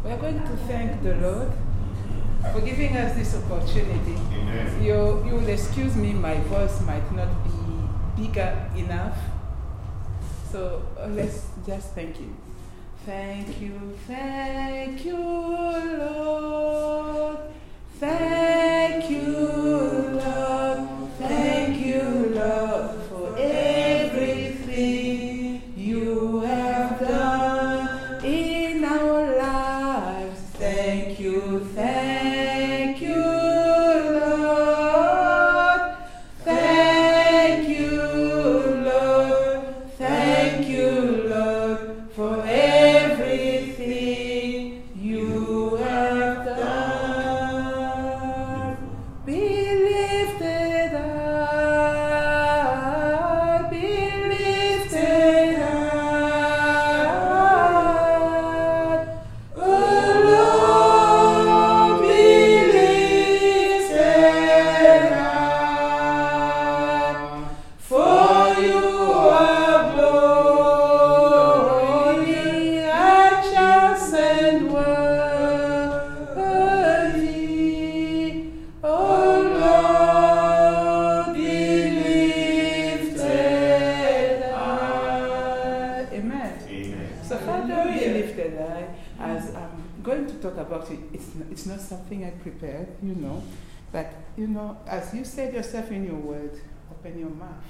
We are going to thank the Lord for giving us this opportunity. Amen. You will excuse me, my voice might not be bigger enough. So let's just thank Him. Thank you, Lord. Thank you, Lord. Thank you, Lord, for everything you have done in our lives. Thank you, Lord. Thank you, Lord. Thank you, Lord, for everything you have done. Be lifted up, be lifted up. Oh Lord, be lifted up. For you are holy, righteous and worthy. Oh Lord, be lifted high. Amen. Amen. So Father, be lifted high. As I'm going to talk about it, it's not something I prepared, but as you said yourself in your word, open your mouth.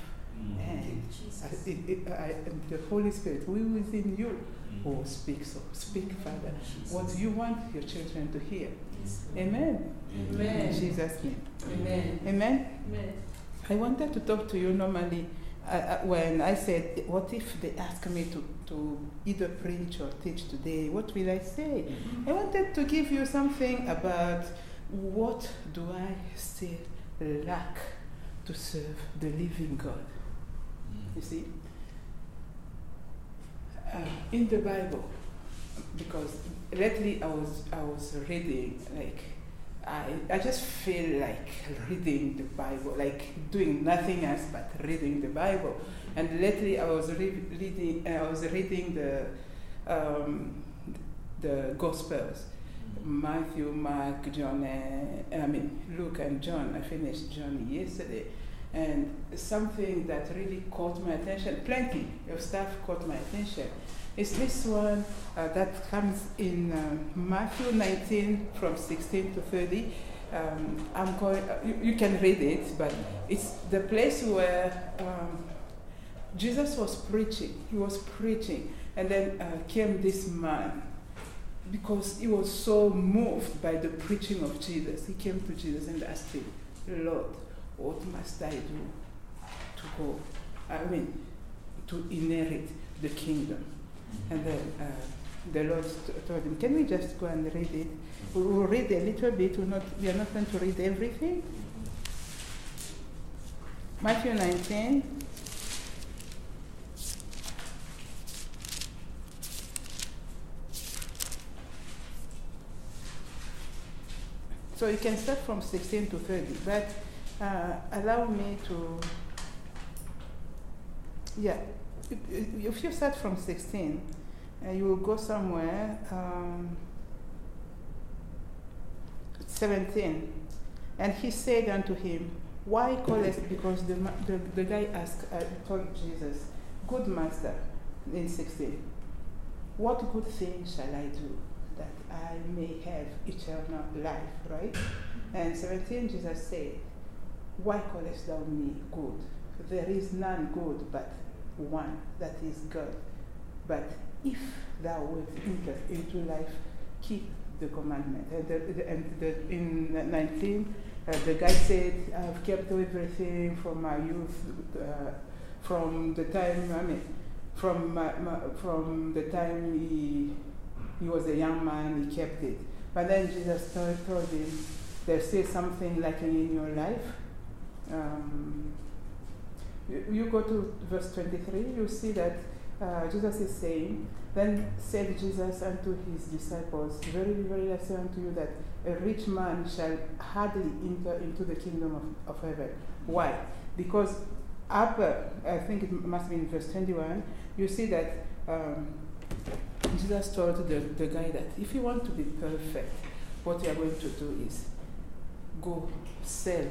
And the Holy Spirit who is within you will speak. So speak, Father, what you want your children to hear. Amen. Amen. In Jesus' name. Amen. Amen. Amen. I wanted to talk to you normally when I said, what if they ask me to either preach or teach today? What will I say? I wanted to give you something about what do I still lack to serve the living God. You see, in the Bible, because lately I was reading, like I just feel like reading the Bible, like doing nothing else but reading the Bible. And lately I was reading the Gospels, Matthew, Mark, John, Luke and John. I finished John yesterday. And something that really caught my attention, plenty of stuff caught my attention, is this one that comes in Matthew 19 from 16 to 30. You can read it, but it's the place where Jesus was preaching. He was preaching, and then came this man, because he was so moved by the preaching of Jesus. He came to Jesus and asked him, Lord, what must I do to inherit the kingdom? And then the Lord told him, can we just go and read it? We will read a little bit. We are not going to read everything. Matthew 19. So you can start from 16 to 30, but allow me to, if you start from 16, you will go somewhere, 17. And he said unto him, why callest, because the guy told Jesus, good master, in 16, what good thing shall I do that I may have eternal life, right? And 17, Jesus said, why callest thou me good? There is none good but one, that is God. But if thou wilt enter into life, keep the commandment. In 19, the guy said, I've kept everything from my youth, from the time, from the time he was a young man, he kept it. But then Jesus told him, there's still something lacking in your life. You go to verse 23, you see that Jesus is saying, then said Jesus unto his disciples, verily, verily, I say unto you that a rich man shall hardly enter into the kingdom of heaven. Why? Because I think it must be in verse 21, you see that Jesus told the guy that if you want to be perfect, what you are going to do is go sell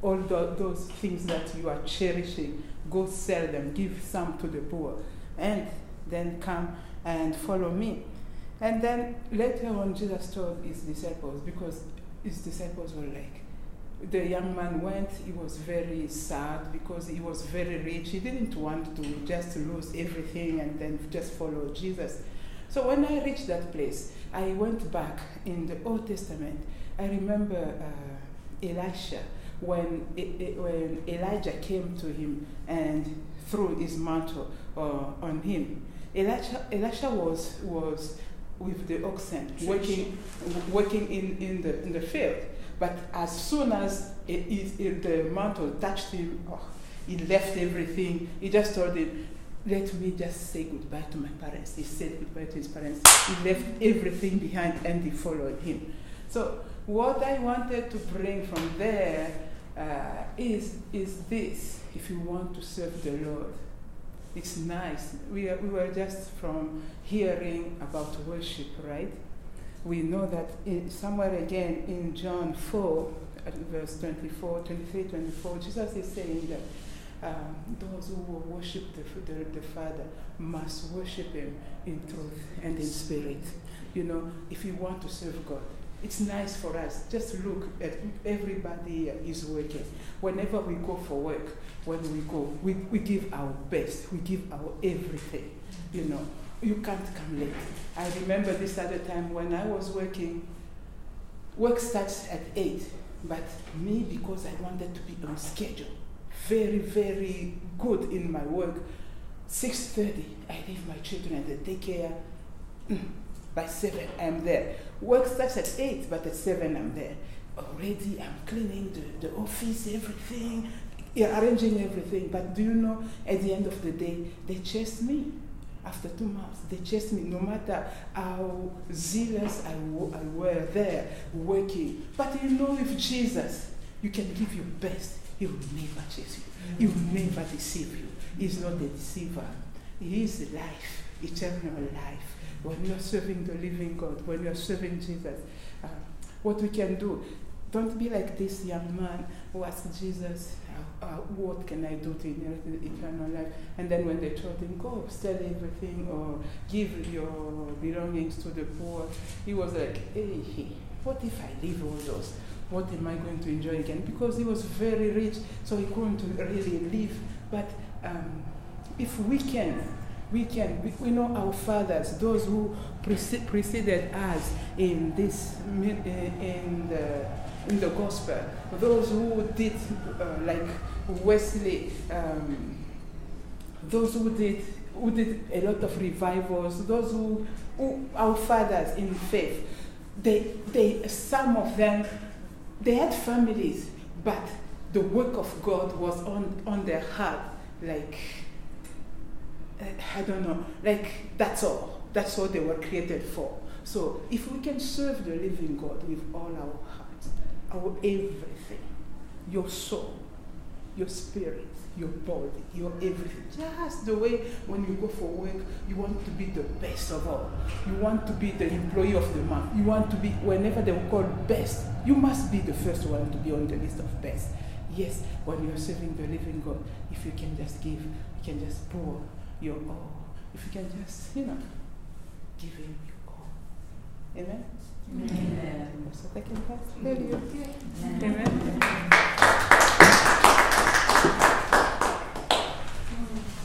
all those things that you are cherishing, go sell them, give some to the poor, and then come and follow me. And then later on, Jesus told his disciples, because his disciples were like, the young man went, he was very sad because he was very rich. He didn't want to just lose everything and then just follow Jesus. So when I reached that place, I went back in the Old Testament. I remember Elisha, when Elijah came to him and threw his mantle on him. Elisha was with the oxen, working in the field. But as soon as the mantle touched him, he left everything. He just told him, let me just say goodbye to my parents. He said goodbye to his parents. He left everything behind and he followed him. So what I wanted to bring from there is this. If you want to serve the Lord, it's nice. We were just from hearing about worship, right? We know that somewhere again in John 4, verse 23, 24, Jesus is saying that those who will worship the Father must worship Him in truth and in spirit. You know, if you want to serve God, it's nice for us. Just look at everybody is working. Whenever we go for work, when we go, we give our best. We give our everything, you know. You can't come late. I remember this other time when I was working, work starts at 8, but me, because I wanted to be on schedule, very, very good in my work, 6:30, I leave my children at the daycare. By 7, I'm there. Work starts at 8, but at 7, I'm there. Already, I'm cleaning the office, everything, arranging everything. But do you know, at the end of the day, they chased me. After 2 months, they chased me, no matter how zealous I were there working. But you know, with Jesus, you can give your best. He will never chase you. He will never deceive you. He's not a deceiver. He is life, eternal life. When you are serving the living God, when you are serving Jesus, what we can do, don't be like this young man who asked Jesus, what can I do to inherit the eternal life? And then when they told him, go sell everything or give your belongings to the poor, he was like, hey, what if I leave all those? What am I going to enjoy again? Because he was very rich, so he couldn't really live. But if we know our fathers, those who preceded us in this, in the gospel, those who did like Wesley, those who did a lot of revivals, those who our fathers in faith, some of them, they had families, but the work of God was on their heart, like, I don't know, like that's all they were created for. So if we can serve the living God with all our hearts, our everything, your soul, your spirit, your body, your everything, just the way when you go for work, you want to be the best of all. You want to be the employee of the month. You want to be, whenever they will call best, you must be the first one to be on the list of best. Yes, when you're serving the living God, if you can just give, you can just pour your all. If you can just, give Him your all. Amen? Amen. So I can pass. Amen.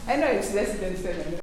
I know it's less than 7.